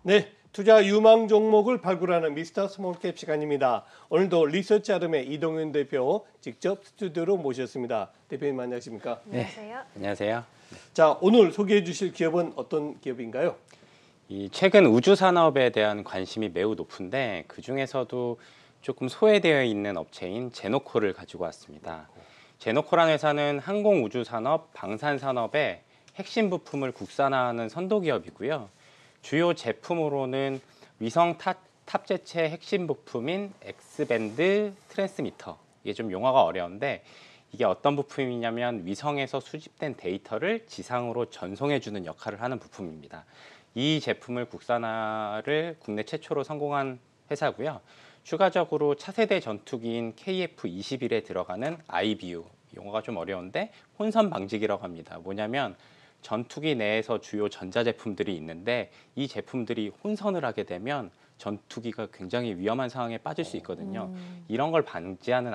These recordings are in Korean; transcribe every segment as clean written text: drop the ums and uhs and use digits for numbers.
네, 투자 유망 종목을 발굴하는 미스터 스몰캡 시간입니다. 오늘도 리서치 아름의 이동윤 대표 직접 스튜디오로 모셨습니다. 대표님 안녕하십니까? 안녕하세요. 안녕하세요. 자, 오늘 소개해 주실 기업은 어떤 기업인가요? 최근 우주 산업에 대한 관심이 매우 높은데 그 중에서도 조금 소외되어 있는 업체인 제노코를 가지고 왔습니다. 제노코라는 회사는 항공 우주 산업, 방산 산업의 핵심 부품을 국산화하는 선도 기업이고요. 주요 제품으로는 위성 탑재체 핵심 부품인 X밴드 트랜스미터. 이게 좀 용어가 어려운데 이게 어떤 부품이냐면 위성에서 수집된 데이터를 지상으로 전송해주는 역할을 하는 부품입니다. 이 제품을 국산화를 국내 최초로 성공한 회사고요. 추가적으로 차세대 전투기인 KF-21에 들어가는 IBU, 용어가 좀 어려운데 혼선 방지기라고 합니다. 뭐냐면 전투기 내에서 주요 전자제품들이 있는데 이 제품들이 혼선을 하게 되면 전투기가 굉장히 위험한 상황에 빠질 수 있거든요. 이런 걸 방지하는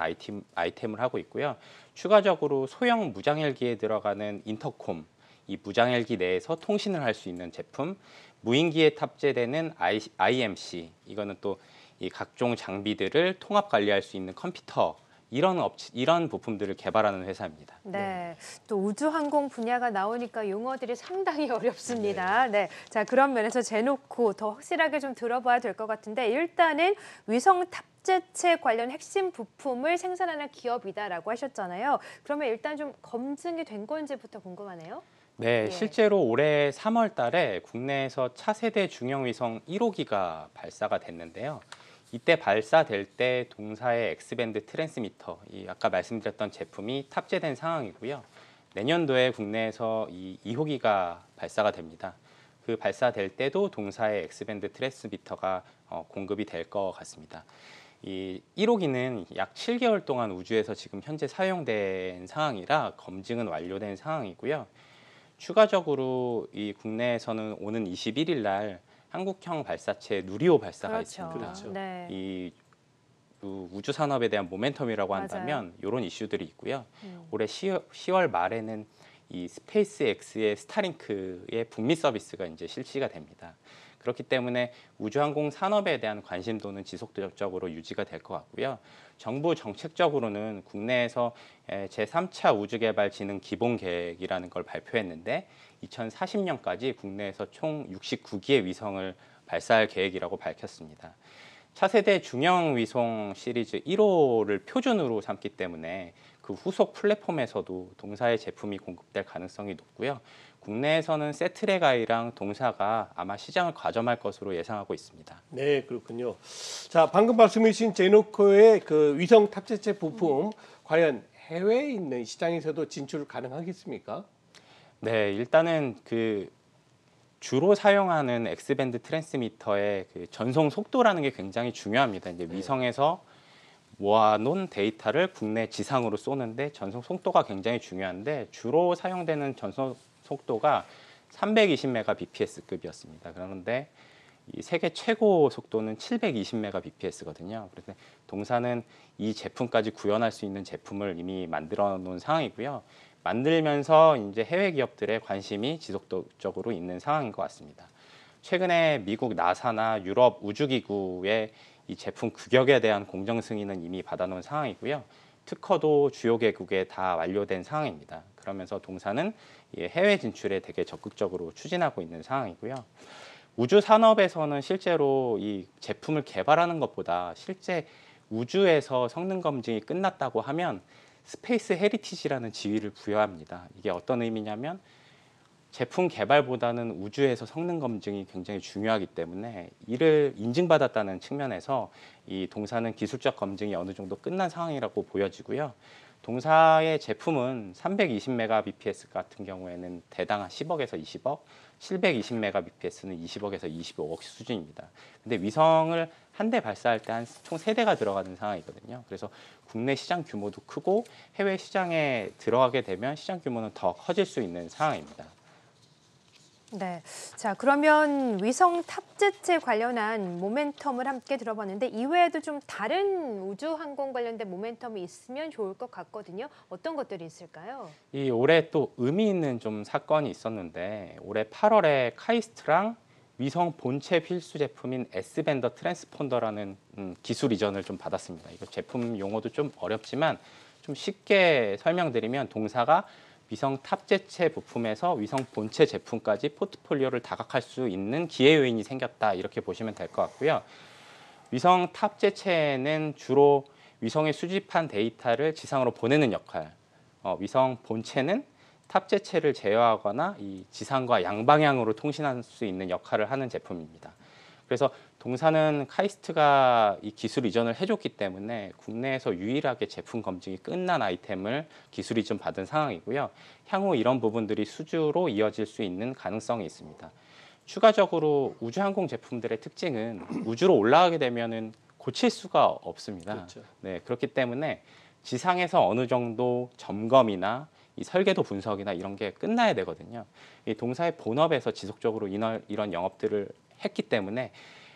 아이템을 하고 있고요. 추가적으로 소형 무장헬기에 들어가는 인터콤, 이 무장헬기 내에서 통신을 할 수 있는 제품, 무인기에 탑재되는 IMC, 이거는 또 이 각종 장비들을 통합 관리할 수 있는 컴퓨터, 이런 부품들을 개발하는 회사입니다. 네, 또 우주항공 분야가 나오니까 용어들이 상당히 어렵습니다. 네, 자 그런 면에서 제노코 더 확실하게 좀 들어봐야 될 것 같은데 일단은 위성 탑재체 관련 핵심 부품을 생산하는 기업이다라고 하셨잖아요. 그러면 일단 좀 검증이 된 건지부터 궁금하네요. 네, 예. 실제로 올해 3월 달에 국내에서 차세대 중형위성 1호기가 발사가 됐는데요. 이때 발사될 때 동사의 X밴드 트랜스미터, 아까 말씀드렸던 제품이 탑재된 상황이고요. 내년도에 국내에서 이 2호기가 발사가 됩니다. 그 발사될 때도 동사의 X밴드 트랜스미터가 공급이 될 것 같습니다. 이 1호기는 약 7개월 동안 우주에서 지금 현재 사용된 상황이라 검증은 완료된 상황이고요. 추가적으로 이 국내에서는 오는 21일 날 한국형 발사체 누리호 발사가 그렇죠. 있습니다. 그렇죠. 네. 이 우주 산업에 대한 모멘텀이라고 맞아요. 한다면 이런 이슈들이 있고요. 올해 10월 말에는 이 스페이스X의 스타링크의 북미 서비스가 이제 실시가 됩니다. 그렇기 때문에 우주항공 산업에 대한 관심도는 지속적으로 유지가 될 것 같고요. 정부 정책적으로는 국내에서 제3차 우주개발진흥 기본계획이라는 걸 발표했는데 2040년까지 국내에서 총 69기의 위성을 발사할 계획이라고 밝혔습니다. 차세대 중형 위성 시리즈 1호를 표준으로 삼기 때문에 그 후속 플랫폼에서도 동사의 제품이 공급될 가능성이 높고요. 국내에서는 세트레가이랑 동사가 아마 시장을 과점할 것으로 예상하고 있습니다. 네, 그렇군요. 자, 방금 말씀해 주신 제노코의 그 위성 탑재체 부품 과연 해외에 있는 시장에서도 진출 가능하겠습니까? 네, 일단은 주로 사용하는 X밴드 트랜스미터의 그 전송 속도라는 게 굉장히 중요합니다. 이제 위성에서 모아놓은 데이터를 국내 지상으로 쏘는데 전송 속도가 굉장히 중요한데 주로 사용되는 전송 속도가 320Mbps급이었습니다. 그런데 이 세계 최고 속도는 720Mbps거든요. 그래서 동사는 이 제품까지 구현할 수 있는 제품을 이미 만들어 놓은 상황이고요. 만들면서 이제 해외 기업들의 관심이 지속적으로 있는 상황인 것 같습니다. 최근에 미국 나사나 유럽 우주기구의 이 제품 규격에 대한 공정 승인은 이미 받아놓은 상황이고요. 특허도 주요 개국에 다 완료된 상황입니다. 그러면서 동사는 해외 진출에 되게 적극적으로 추진하고 있는 상황이고요. 우주 산업에서는 실제로 이 제품을 개발하는 것보다 실제 우주에서 성능 검증이 끝났다고 하면 스페이스 헤리티지라는 지위를 부여합니다. 이게 어떤 의미냐면 제품 개발보다는 우주에서 성능 검증이 굉장히 중요하기 때문에 이를 인증받았다는 측면에서 이 동사는 기술적 검증이 어느 정도 끝난 상황이라고 보여지고요. 동사의 제품은 320Mbps 같은 경우에는 대당 10억에서 20억, 720Mbps는 20억에서 25억 수준입니다. 근데 위성을 한 대 발사할 때 한 총 3대가 들어가는 상황이거든요. 그래서 국내 시장 규모도 크고 해외 시장에 들어가게 되면 시장 규모는 더 커질 수 있는 상황입니다. 네, 자 그러면 위성 탑재체 관련한 모멘텀을 함께 들어봤는데 이외에도 좀 다른 우주항공 관련된 모멘텀이 있으면 좋을 것 같거든요. 어떤 것들이 있을까요? 이 올해 또 의미 있는 좀 사건이 있었는데 올해 8월에 카이스트랑 위성 본체 필수 제품인 S밴더 트랜스폰더라는 기술 이전을 좀 받았습니다. 이거 제품 용어도 좀 어렵지만 좀 쉽게 설명드리면 동사가 위성 탑재체 부품에서 위성 본체 제품까지 포트폴리오를 다각할 수 있는 기회 요인이 생겼다 이렇게 보시면 될 것 같고요. 위성 탑재체는 주로 위성에 수집한 데이터를 지상으로 보내는 역할, 위성 본체는 탑재체를 제어하거나 이 지상과 양방향으로 통신할 수 있는 역할을 하는 제품입니다. 그래서 동사는 카이스트가 이 기술 이전을 해줬기 때문에 국내에서 유일하게 제품 검증이 끝난 아이템을 기술 이전 받은 상황이고요. 향후 이런 부분들이 수주로 이어질 수 있는 가능성이 있습니다. 추가적으로 우주항공 제품들의 특징은 우주로 올라가게 되면은 고칠 수가 없습니다. 그렇죠. 네, 그렇기 때문에 지상에서 어느 정도 점검이나 이 설계도 분석이나 이런 게 끝나야 되거든요. 이 동사의 본업에서 지속적으로 이런 영업들을 했기 때문에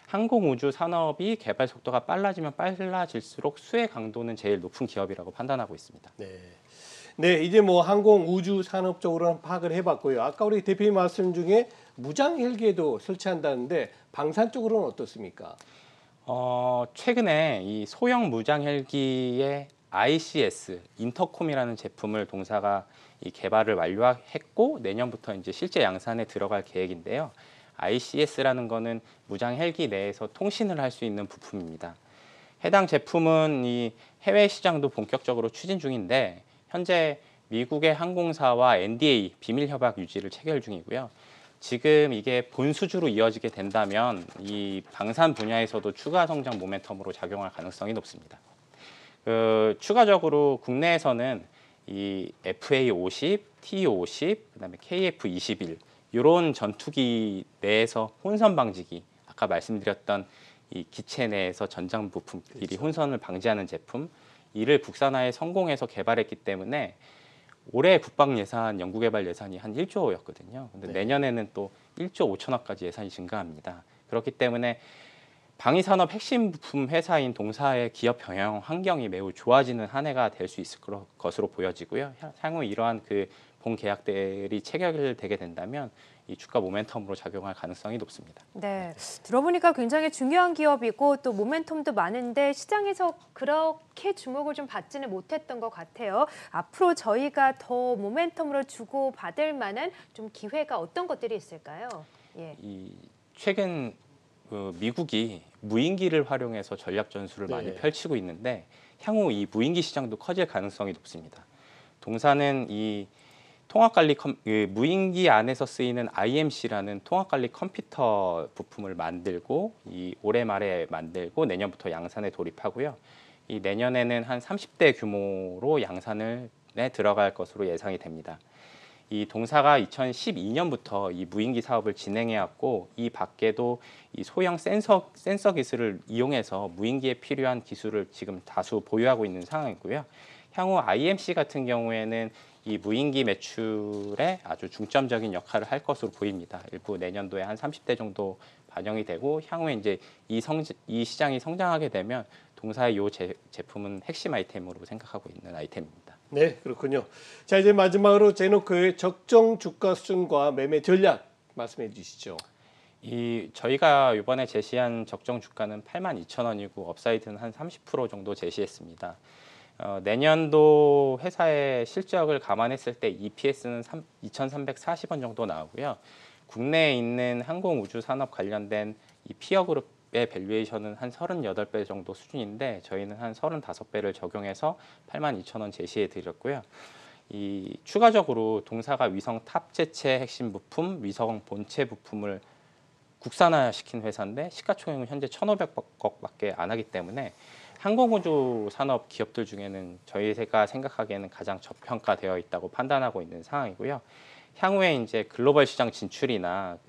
항공우주 산업이 개발 속도가 빨라지면 빨라질수록 수혜 강도는 제일 높은 기업이라고 판단하고 있습니다. 네. 네, 이제 뭐 항공 우주 산업 쪽으로는 파악을 해봤고요. 아까 우리 대표님 말씀 중에 무장 헬기에도 설치한다는데 방산 쪽으로는 어떻습니까? 최근에 이 소형 무장 헬기의 ICS 인터콤이라는 제품을 동사가 이 개발을 완료했고 내년부터 이제 실제 양산에 들어갈 계획인데요. ICS라는 거는 무장 헬기 내에서 통신을 할 수 있는 부품입니다. 해당 제품은 이 해외 시장도 본격적으로 추진 중인데 현재 미국의 항공사와 NDA 비밀 협약 유지를 체결 중이고요. 지금 이게 본수주로 이어지게 된다면 이 방산 분야에서도 추가 성장 모멘텀으로 작용할 가능성이 높습니다. 추가적으로 국내에서는 이 FA-50, T-50, 그다음에 KF-21 이런 전투기 내에서 혼선 방지기, 아까 말씀드렸던 이 기체 내에서 전장 부품끼리 그렇죠. 혼선을 방지하는 제품, 이를 국산화에 성공해서 개발했기 때문에 올해 국방 예산, 연구개발 예산이 한 1조였거든요. 근데 네. 내년에는 또 1조 5천억까지 예산이 증가합니다. 그렇기 때문에 방위산업 핵심 부품 회사인 동사의 기업 경영 환경이 매우 좋아지는 한 해가 될 수 있을 것으로 보여지고요. 향후 이러한 그 본 계약들이 체결되게 된다면 이 주가 모멘텀으로 작용할 가능성이 높습니다. 네, 들어보니까 굉장히 중요한 기업이고 또 모멘텀도 많은데 시장에서 그렇게 주목을 좀 받지는 못했던 것 같아요. 앞으로 저희가 더 모멘텀으로 주고 받을 만한 좀 기회가 어떤 것들이 있을까요? 예. 이 최근 미국이 무인기를 활용해서 전략 전술을 많이 네. 펼치고 있는데 향후 이 무인기 시장도 커질 가능성이 높습니다. 동사는 이 통합관리 무인기 안에서 쓰이는 IMC라는 통합관리 컴퓨터 부품을 만들고 이 올해 말에 만들고 내년부터 양산에 돌입하고요. 이 내년에는 한 30대 규모로 양산에 들어갈 것으로 예상이 됩니다. 이 동사가 2012년부터 이 무인기 사업을 진행해 왔고 이 밖에도 이 소형 센서 기술을 이용해서 무인기에 필요한 기술을 지금 다수 보유하고 있는 상황이고요. 향후 IMC 같은 경우에는 이 무인기 매출에 아주 중점적인 역할을 할 것으로 보입니다. 일부 내년도에 한 30대 정도 반영이 되고 향후에 이제 이 시장이 성장하게 되면 동사의 이 제품은 핵심 아이템으로 생각하고 있는 아이템입니다. 네, 그렇군요. 자, 이제 마지막으로 제노크의 적정 주가 수준과 매매 전략 말씀해 주시죠. 저희가 이번에 제시한 적정 주가는 82,000원이고 업사이드는 한 30% 정도 제시했습니다. 내년도 회사의 실적을 감안했을 때 EPS는 2,340원 정도 나오고요. 국내에 있는 항공우주 산업 관련된 이 피어그룹의 밸류에이션은 한 38배 정도 수준인데 저희는 한 35배를 적용해서 82,000원 제시해 드렸고요. 추가적으로 동사가 위성 탑재체 핵심 부품, 위성 본체 부품을 국산화시킨 회사인데 시가총액은 현재 1,500억밖에 안 하기 때문에 항공우주 산업 기업들 중에는 저희가 생각하기에는 가장 저평가되어 있다고 판단하고 있는 상황이고요. 향후에 이제 글로벌 시장 진출이나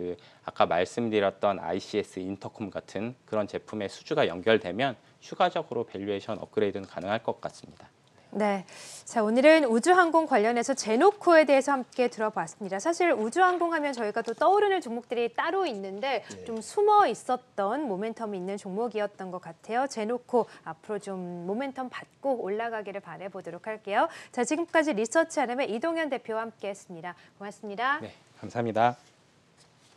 아까 말씀드렸던 ICS 인터콤 같은 그런 제품의 수주가 연결되면 추가적으로 밸류에이션 업그레이드는 가능할 것 같습니다. 네, 자 오늘은 우주항공 관련해서 제노코에 대해서 함께 들어봤습니다. 사실 우주항공하면 저희가 또 떠오르는 종목들이 따로 있는데 네. 좀 숨어 있었던 모멘텀이 있는 종목이었던 것 같아요. 제노코 앞으로 좀 모멘텀 받고 올라가기를 바라보도록 할게요. 자 지금까지 리서치 RM의 이동현 대표와 함께했습니다. 고맙습니다. 네, 감사합니다.